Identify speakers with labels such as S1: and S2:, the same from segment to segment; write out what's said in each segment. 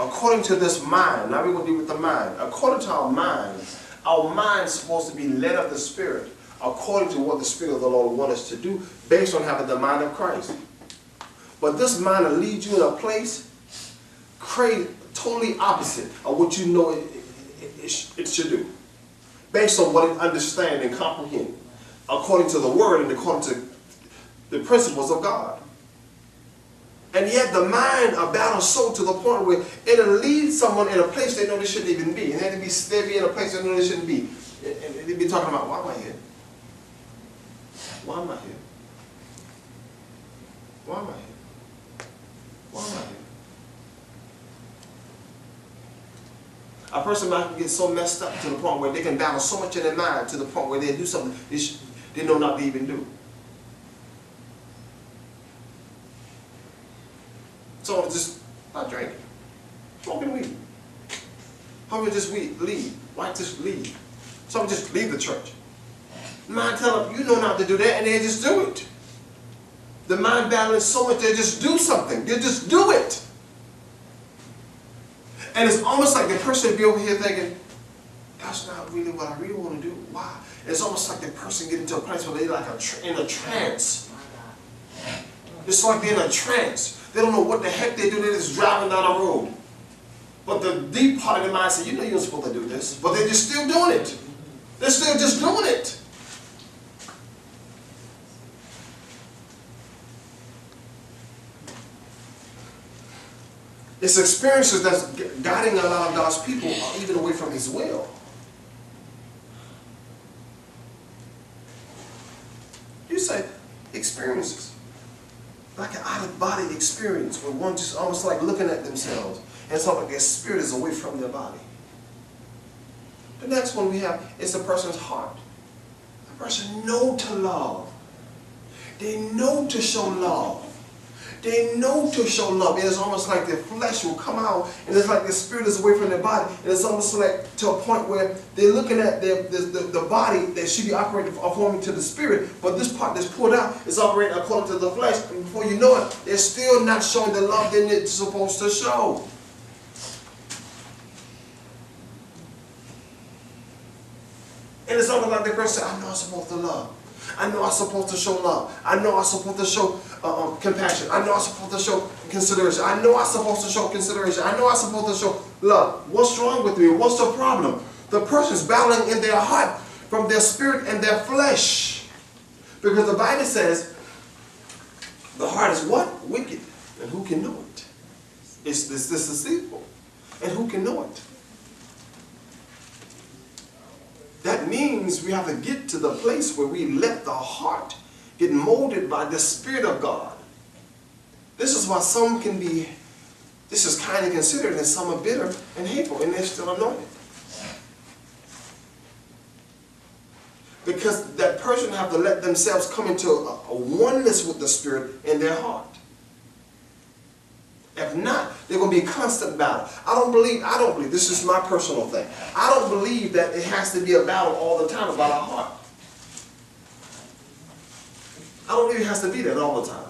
S1: according to this mind, now we're going to deal with the mind. According to our mind's supposed to be led of the Spirit, according to what the Spirit of the Lord wants us to do, based on having the mind of Christ. But this mind will lead you in a place totally opposite of what you know it should do, based on what it understands and comprehends, according to the Word and according to the principles of God. And yet the mind will battle so to the point where it'll lead someone in a place they know they shouldn't even be. And they'll be in a place they know they shouldn't be. And they'll be talking about, why am I here? Why am I here? Why am I here? Why am I here? A person might get so messed up to the point where they can battle so much in their mind to the point where they do something they know not to even do. So just not drinking, smoking weed. How about just leave? Why just leave? Some just leave the church. Mind tell them, you know not to do that, and they just do it. The mind battling so much, they just do something. They just do it. And it's almost like the person be over here thinking, that's not really what I really want to do. Why? It's almost like the person get into a place where they're like in a trance. It's like they're in a trance. They don't know what the heck they do. They're just driving down the road. But the deep part of their mind says, you know you're supposed to do this. But they're just still doing it. They're still just doing it. It's experiences that's guiding a lot of God's people even away from His will. You say experiences. Like an out-of-body experience where one just almost like looking at themselves and it's like their spirit is away from their body. The next one we have is the person's heart. The person knows to love. They know to show love. They know to show love. It's almost like their flesh will come out and it's like their spirit is away from their body. And it's almost like to a point where they're looking at the body that should be operating according to the spirit, but this part that's pulled out is operating according to the flesh. And before you know it, they're still not showing the love that it's supposed to show. And it's almost like the person says, I know I'm supposed to love. I know I'm supposed to show love. I know I'm supposed to show compassion. I know I'm supposed to show consideration. I know I'm supposed to show consideration. I know I'm supposed to show love. What's wrong with me? What's the problem? The person's battling in their heart from their spirit and their flesh. Because the Bible says the heart is what? Wicked. And who can know it? It's deceitful. And who can know it? That means we have to get to the place where we let the heart get molded by the Spirit of God. This is why some can be, this is kind of considered, and some are bitter and hateful, and they're still anointed. Because that person have to let themselves come into a oneness with the Spirit in their heart. If not, they're going to be a constant battle. I don't believe, this is my personal thing. I don't believe that it has to be a battle all the time about our heart. I don't believe it has to be that all the time.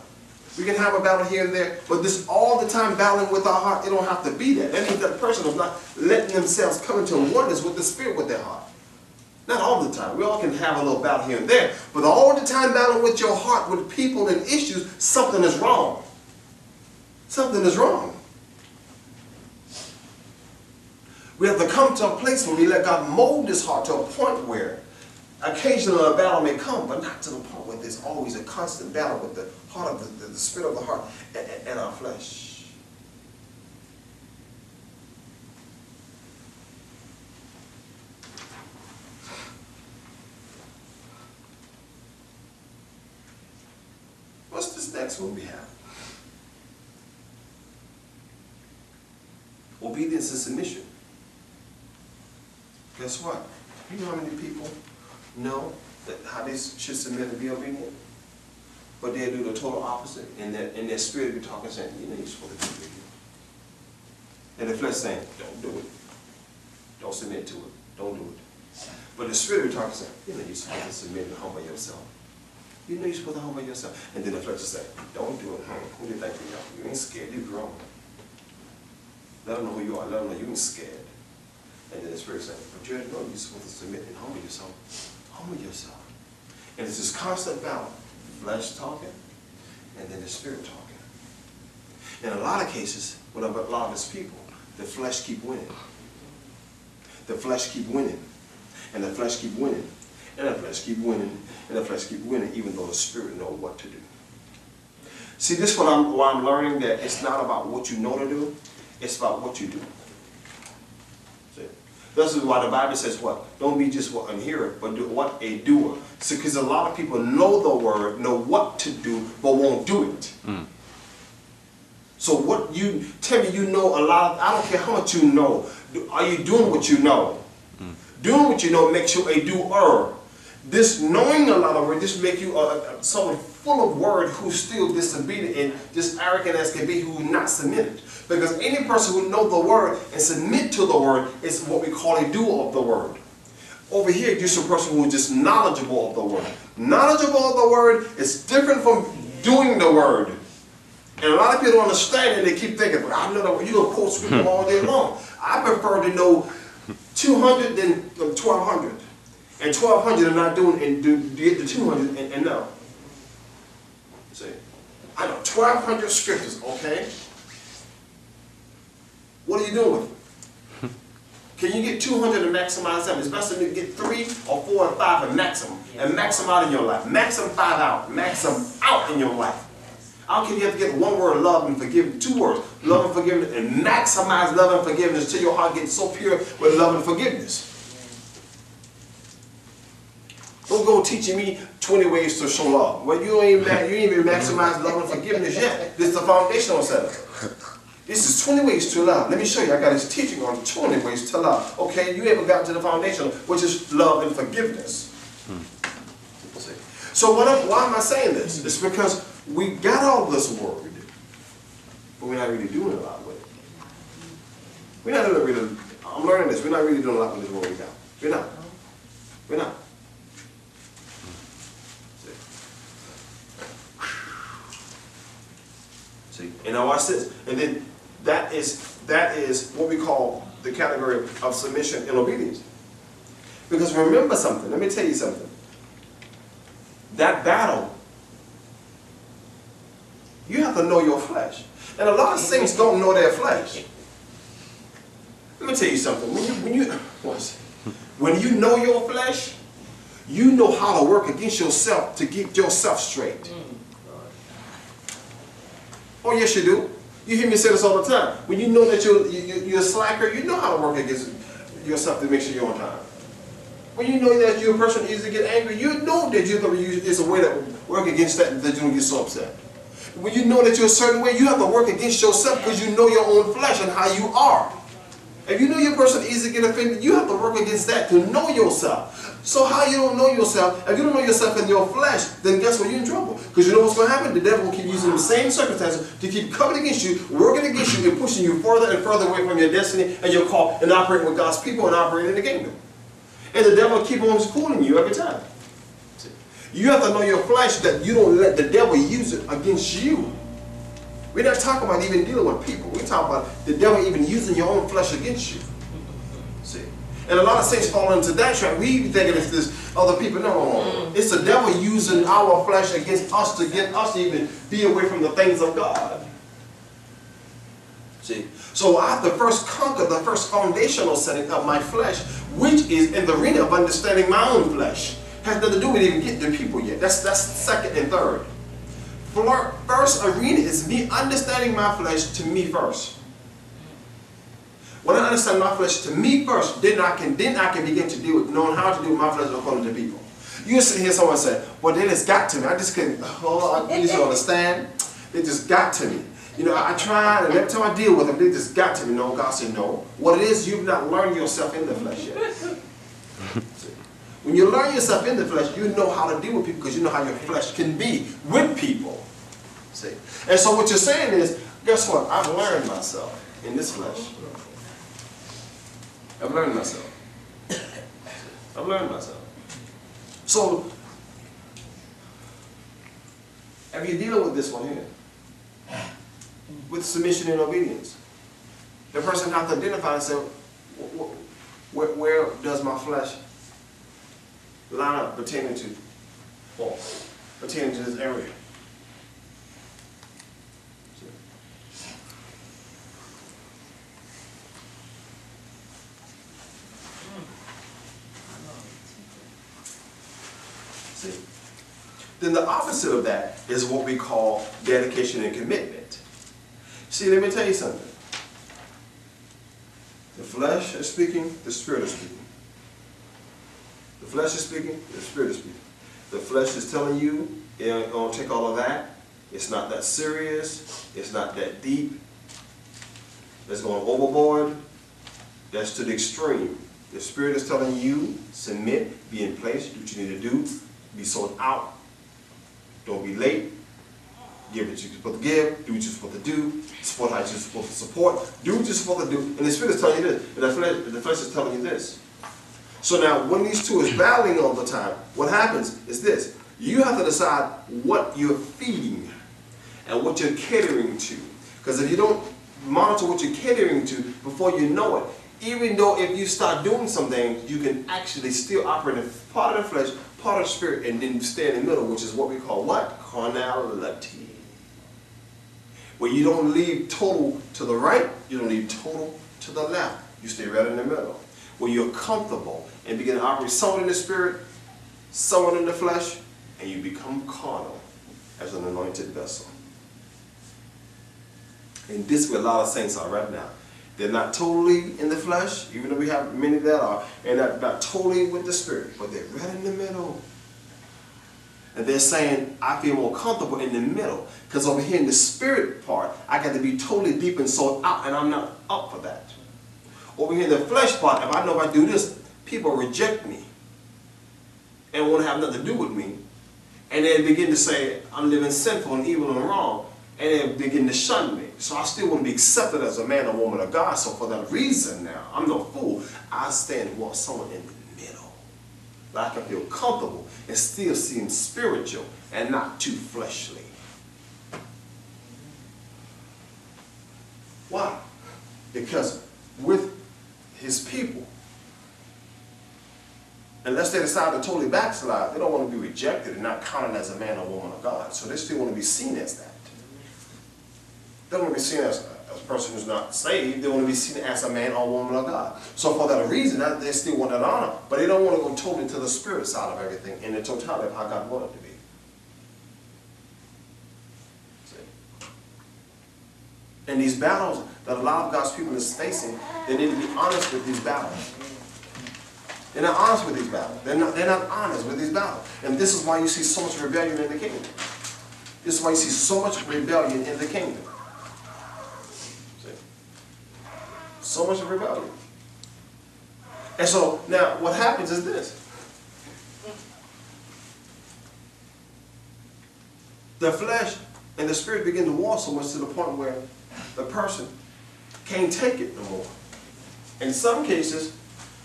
S1: We can have a battle here and there, but this all the time battling with our heart, it don't have to be that. That means that the person is not letting themselves come into oneness with the Spirit with their heart. Not all the time. We all can have a little battle here and there, but all the time battling with your heart, with people and issues, something is wrong. Something is wrong. We have to come to a place where we let God mold this heart to a point where occasionally a battle may come, but not to the point where there's always a constant battle with the heart of the spirit of the heart and our flesh. What's this next one we have? Obedience and submission. Guess what? You know how many people know that how they should submit and be obedient? But they do the total opposite. And in their spirit be talking saying, you know you're supposed to be obedient. And the flesh saying, don't do it. Don't submit to it. Don't do it. But the spirit be talking saying, you know you're supposed to submit and humble yourself. You know you're supposed to humble yourself. And then the flesh will say, don't do it. Who do you think you are? You ain't scared, you're grown. Let them know who you are. Let them know you're scared. And then the Spirit says, but you already know you're supposed to submit and humble yourself. Humble yourself. And it's this constant battle. Flesh talking, and then the Spirit talking. In a lot of cases, with a lot of His people, the flesh keep winning. The flesh keep winning. And the flesh keep winning. And the flesh keep winning. And the flesh keep winning, even though the Spirit knows what to do. See, this is what I'm learning, that it's not about what you know to do. It's about what you do. See? This is why the Bible says what? Don't be just a hearer, but do what? A doer. See, because a lot of people know the word, know what to do, but won't do it. Mm. So what you, tell me you know a lot of, I don't care how much you know. Are you doing what you know? Mm. Doing what you know makes you a doer. This knowing a lot of words, this make you someone full of word who's still disobedient and just arrogant as can be, who not submitted. Because any person who knows the word and submit to the word is what we call a doer of the word. Over here, just a person who is just knowledgeable of the word. Knowledgeable of the word is different from doing the word. And a lot of people don't understand it. They keep thinking, well, I know the word. You're going to quote scripture all day long. I prefer to know 200 than 1,200. And 1,200 and not doing, and get the 200 and no. See, I know 1,200 scriptures, okay? What are you doing with them? Can you get 200 and maximize them? It's best to get 3 or 4 or 5 and maximum. And max them out in your life. Max them 5 out. Max them out in your life. I don't care if you have to get one word, love and forgiveness, 2 words, love and forgiveness, and maximize love and forgiveness till your heart gets so pure with love and forgiveness. Don't go teaching me 20 ways to show love. Well, you ain't even maximize love and forgiveness yet. This is the foundational setup. This is 20 ways to love. Let me show you. I got this teaching on 20 ways to love. Okay, you haven't gotten to the foundation, which is love and forgiveness. So why am I saying this? It's because we got all this word, but we're not really doing a lot with it. We're not really, I'm learning this. We're not really doing a lot with this word we got. We're not. We're not. See? And now watch this. And then that is what we call the category of submission and obedience. Because remember something. Let me tell you something. That battle, you have to know your flesh. And a lot of saints don't know their flesh. Let me tell you something. When you know your flesh, you know how to work against yourself to get yourself straight. Oh, yes, you do. You hear me say this all the time. When you know that you're a slacker, you know how to work against yourself to make sure you're on time. When you know that you're a person who easily get angry, you know that you're going to use it's a way to work against that you don't get so upset. When you know that you're a certain way, you have to work against yourself because you know your own flesh and how you are. If you know you're a person easily get offended, you have to work against that to know yourself. So how you don't know yourself, if you don't know yourself in your flesh, then guess what? You're in trouble. Because you know what's going to happen? The devil will keep using the same circumstances to keep coming against you, working against you, and pushing you further and further away from your destiny and your call and operating with God's people and operating in the kingdom. And the devil will keep on fooling you every time. You have to know your flesh that you don't let the devil use it against you. We're not talking about even dealing with people. We're talking about the devil even using your own flesh against you. See? And a lot of saints fall into that trap. We even think it's this other people. No. It's the devil using our flesh against us to get us to even be away from the things of God. See? So I have to first conquer the first foundational setting of my flesh, which is in the arena of understanding my own flesh. Has nothing to do with even getting to people yet. That's second and third. First arena is me understanding my flesh to me first. When I understand my flesh to me first, then I can begin to deal with knowing how to deal with my flesh according to people. You sit here, someone say, "Well, they just got to me. I just couldn't. Oh, I just don't understand. They just got to me. You know, I tried, and every time I deal with them, they just got to me." No, God said no. What it is, you've not learned yourself in the flesh yet. When you learn yourself in the flesh, you know how to deal with people because you know how your flesh can be with people. See? And so what you're saying is, guess what? I've learned myself in this flesh. I've learned myself. I've learned myself. So, if you're dealing with this one here, with submission and obedience, The person has to identify and say, where does my flesh line up pertaining to, or pertaining to this area? See? Then the opposite of that is what we call dedication and commitment. See, let me tell you something. The flesh is speaking, the spirit is speaking. The flesh is speaking, the spirit is speaking. The flesh is telling you, it don't take all of that. It's not that serious. It's not that deep. It's going overboard. That's to the extreme. The spirit is telling you, submit, be in place, do what you need to do, be sold out. Don't be late. Give what you're supposed to give. Do what you're supposed to do. Support how you're supposed to support. Do what you're supposed to do. And the spirit is telling you this. And the flesh is telling you this. So now, when these two is battling all the time, what happens is this. You have to decide what you're feeding and what you're catering to. Because if you don't monitor what you're catering to before you know it, even though if you start doing something, you can actually still operate in part of the flesh, part of the spirit, and then stay in the middle, which is what we call what? Carnality. Where you don't leave total to the right, you don't leave total to the left. You stay right in the middle. Where you're comfortable and begin to operate somewhat in the spirit, somewhat in the flesh, and you become carnal as an anointed vessel. And this is where a lot of saints are right now. They're not totally in the flesh, even though we have many that are, and not totally with the spirit, but they're right in the middle. And they're saying, I feel more comfortable in the middle. Because over here in the spirit part, I got to be totally deep and sold out, and I'm not up for that. Over here in the flesh part, if I know if I do this, people reject me and want to have nothing to do with me. And they begin to say, I'm living sinful and evil and wrong. And they begin to shun me. So I still want to be accepted as a man or woman of God. So for that reason now, I'm no fool. I stand and want someone in the middle. That I can feel comfortable and still seem spiritual and not too fleshly. Why? Because with his people, unless they decide to totally backslide, they don't want to be rejected and not counted as a man or woman of God. So they still want to be seen as that. They don't want to be seen as a person who's not saved. They want to be seen as a man or woman of God. So for that reason, they still want that honor, but they don't want to go totally to the spirit side of everything in the totality of how God wanted it to be. See? And these battles that a lot of God's people is facing, they need to be honest with these battles. They're not honest with these battles. They're not honest with these battles. And this is why you see so much rebellion in the kingdom. This is why you see so much rebellion in the kingdom. So much rebellion. And so now what happens is this. The flesh and the spirit begin to war so much to the point where the person can't take it no more. In some cases,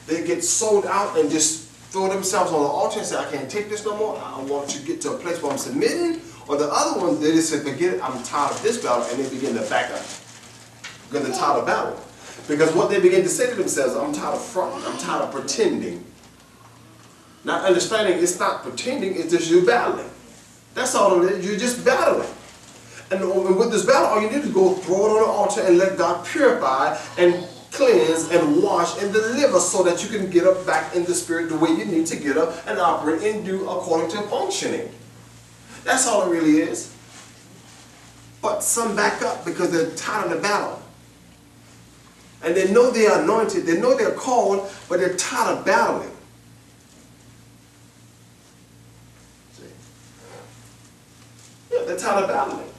S1: they get sold out and just throw themselves on the altar and say, I can't take this no more. I want to get to a place where I'm submitting. Or the other one, they just say, forget it, I'm tired of this battle, and they begin to back up. Because they're tired of battle. Because what they begin to say to themselves, I'm tired of fronting, I'm tired of pretending. Not understanding it's not pretending, it's just you battling. That's all it is, you're just battling. And with this battle, all you need to go throw it on the altar and let God purify and cleanse and wash and deliver so that you can get up back in the spirit the way you need to get up and operate and do according to functioning. That's all it really is. But some back up because they're tired of the battle. And they know they're anointed, they know they're called, but they're tired of battling. See? Yeah, they're tired of battling.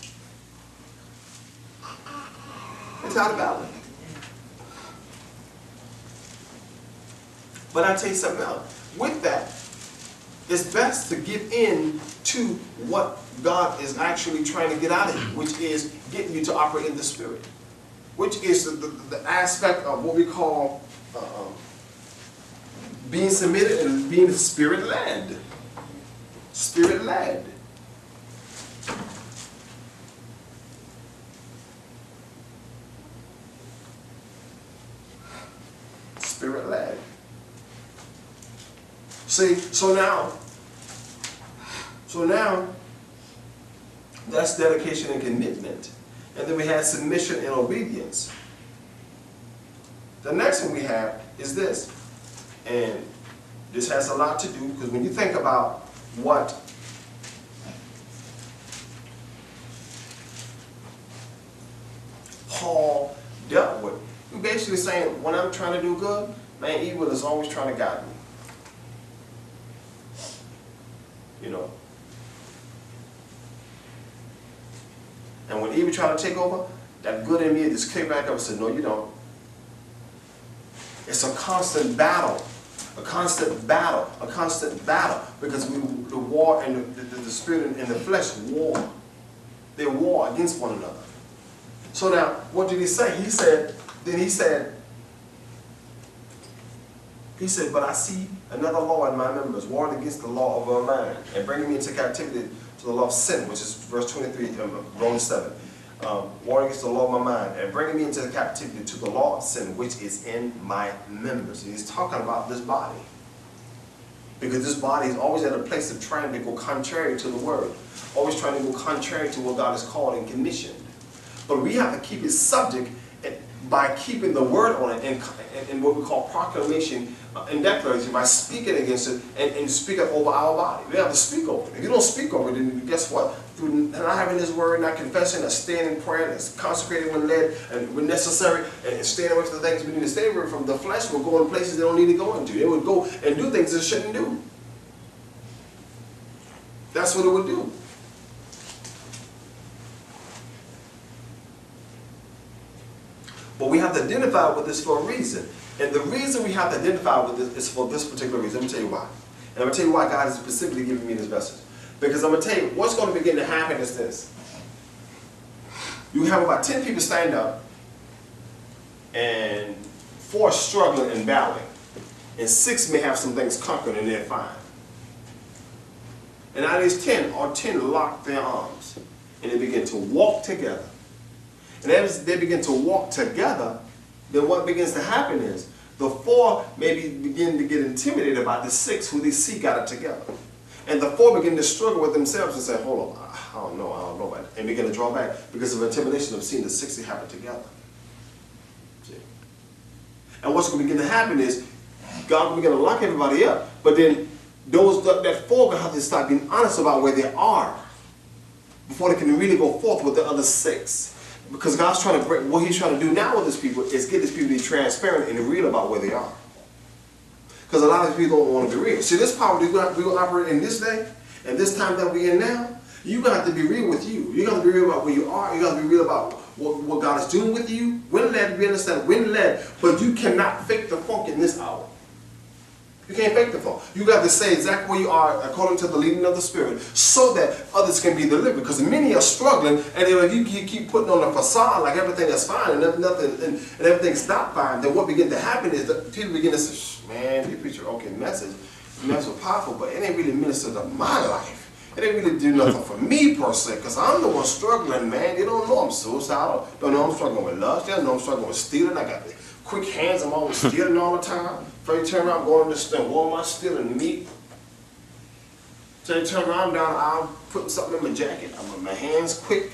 S1: They're tired of battling. But I tell you something else. With that, it's best to give in to what God is actually trying to get out of you, which is getting you to operate in the spirit. Which is the aspect of what we call being submitted and being spirit-led. Spirit-led. Spirit-led. See, so now that's dedication and commitment. And then we have submission and obedience. The next one we have is this. And this has a lot to do, because when you think about what Paul dealt with, he's basically saying, when I'm trying to do good, man, evil is always trying to guide me. You know. And when evil tries to take over, that good in me just kick back up and say, no, you don't. It's a constant battle. A constant battle. A constant battle. Because the war and the spirit and the flesh war. They war against one another. So now, what did he say? He said, but I see another law in my members, warring against the law of our mind, and bringing me into captivity to the law of sin, which is verse 23, Romans 7. Warring against the law of my mind, and bringing me into the captivity to the law of sin, which is in my members. And he's talking about this body. Because this body is always at a place of trying to go contrary to the word. Always trying to go contrary to what God has called and commissioned. But we have to keep it subject by keeping the word on it and what we call proclamation and declaration, by speaking against it and speaking over our body. We have to speak over it. If you don't speak over it, then guess what? Through not having his word, not confessing, not staying in prayer, that's consecrated when led and when necessary, and staying away from the things we need to stay away from, the flesh will go in places they don't need to go into. It would go and do things it shouldn't do. That's what it would do. But we have to identify with this for a reason. And the reason we have to identify with this is for this particular reason. Let me tell you why. And I'm going to tell you why God is specifically giving me this message. Because I'm going to tell you what's going to begin to happen is this. You have about 10 people stand up, and 4 struggling and battling. And 6 may have some things conquered and they're fine. And out of these 10, all 10 lock their arms. And they begin to walk together. And as they begin to walk together, then what begins to happen is the 4 maybe begin to get intimidated about the 6 who they see got it together. And the 4 begin to struggle with themselves and say, hold on, I don't know about it. And begin to draw back because of intimidation of seeing the 6 have it together. See? And what's going to begin to happen is God will begin to lock everybody up. But then that 4 will have to start being honest about where they are before they can really go forth with the other 6. Because God's trying to break, what he's trying to do now with his people is get his people to be transparent and real about where they are. Because a lot of people don't want to be real. See, this power we will operate in this day and this time that we're in now, you got to be real with you. You got to be real about where you are. You got to be real about what God is doing with you. When led, we understand, when led, but you cannot fake the funk in this hour. You can't fake the funk. You got to say exactly where you are according to the leading of the Spirit so that others can be delivered. Because many are struggling, and if you keep putting on a facade like everything is fine and nothing and everything's not fine, then what begins to happen is that people begin to say, man, you preach your okay message. The message was powerful, but it ain't really ministered to my life. It ain't really do nothing for me per se, because I'm the one struggling, man. They don't know I'm suicidal. Don't know I'm struggling with lust. They don't know I'm struggling with stealing. I got quick hands. I'm always stealing all the time. Before you turn around, I'm going to the Walmart stealing meat. So you turn around, down the aisle, putting something in my jacket. My hands quick.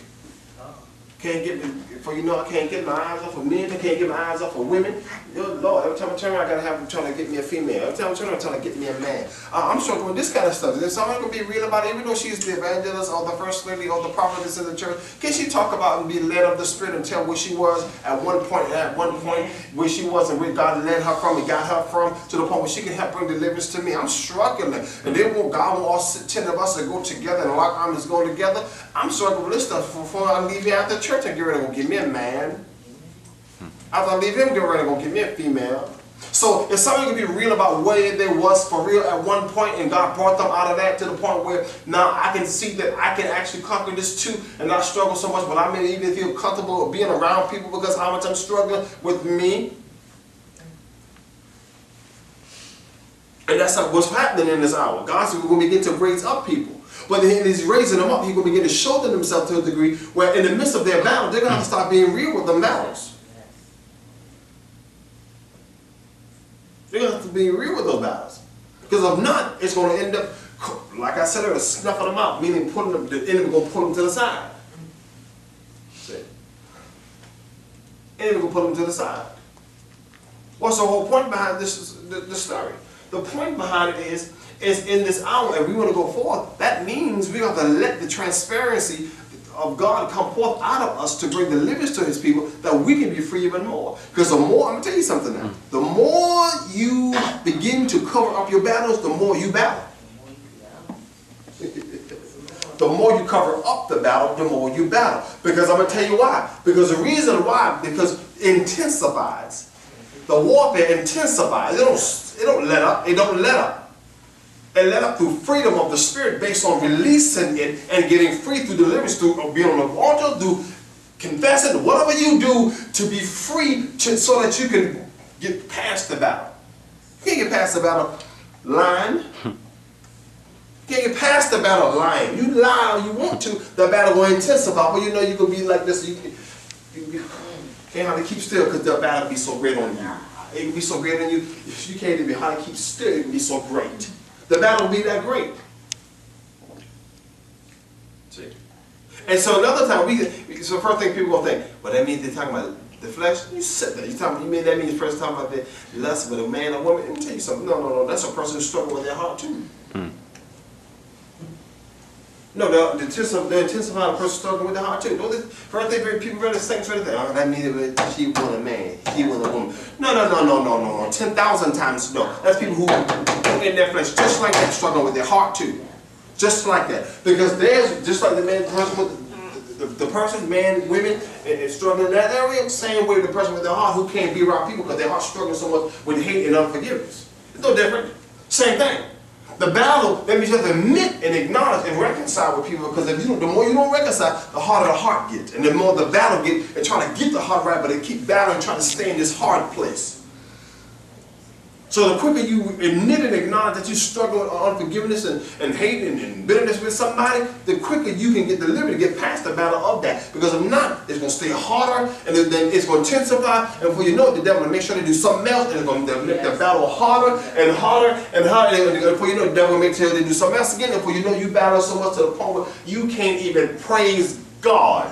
S1: Can't get me, before you know, I can't get my eyes off of men. I can't get my eyes off of women. Lord, every time I turn around, I gotta have them trying to get me a female. Every time I turn around, I'm trying to get me a man. I'm struggling with this kind of stuff. Is someone gonna be real about it? Even though she's the evangelist or the first lady or the prophetess in the church, can she talk about and be led of the Spirit and tell where she was at one point, where she was and where God led her from and got her from, to the point where she can help bring deliverance to me? I'm struggling. And then when God wants all 10 of us to go together and lock arms go together, I'm struggling with this stuff before I leave here after church and get ready to go get me a man. After I leave him, get ready to go get me a female. So if somebody can be real about where they was for real at one point and God brought them out of that to the point where now I can see that I can actually conquer this too and not struggle so much, but I may even feel comfortable being around people because how much I'm struggling with me. And that's what's happening in this hour. God's going to begin to raise up people. But then he's raising them up, he's going to begin to show them themselves to a degree where in the midst of their battle, they're going to have to start being real with them battles. You're going to have to be real with those battles. Because if not, it's going to end up, like I said earlier, snuffing them out, meaning putting them, the enemy going to pull them to the side. See? The enemy going to pull them to the side. What's the whole point behind this story? The point behind it is in this hour, and we want to go forth, that means we have to let the transparency of God come forth out of us to bring deliverance to his people, that we can be free even more. Because the more, I'm going to tell you something now, the more you begin to cover up your battles, the more you battle. The more you cover up the battle, the more you battle. Because I'm going to tell you why. Because the reason why, because it intensifies. The warfare intensifies. It don't let up. It don't let up. It let up through freedom of the spirit based on releasing it and getting free through deliverance, through being on the altar, through confessing, whatever you do to be free so that you can get past the battle. You can't get past the battle lying. You can't get past the battle lying. You lie all you want to, the battle will intensify. But you know you can be like this. You can't hardly keep still because the battle will be so great on you. It will be so great on you. If you can't even hardly keep still, it will be so great. The battle will be that great. See? And so another time, so the first thing people will think, well, that means they're talking about the flesh. You said that. You mean that means the first time about the lust with a man or woman? Let me tell you something. No. That's a person who's struggling with their heart too. No, they're intensifying a person struggling with their heart too. First thing people really think, oh, that means that she want a man, he want a woman. No. 10,000 times no. That's people who in their flesh, just like that, struggling with their heart too. Just like that. Because there's, just like the man, person with the person, man, women, and struggling in that area, same way the person with their heart who can't be around people because their heart's struggling so much with hate and unforgiveness. It's no different. Same thing. The battle, that means you have to admit and acknowledge and reconcile with people, because if you don't, the more you don't reconcile, the harder the heart gets. And the more the battle gets, and trying to get the heart right, but they keep battling, trying to stay in this hard place. So the quicker you admit and acknowledge that you struggle with unforgiveness and hate and bitterness with somebody, the quicker you can get delivered, get past the battle of that. Because if not, it's going to stay harder, and then it's going to intensify, and before you know it, the devil will make sure to do something else, and it's going to make the battle harder and harder and harder, and before you know it, the devil will make sure they do something else again, and before you know, you battle so much to the point where you can't even praise God.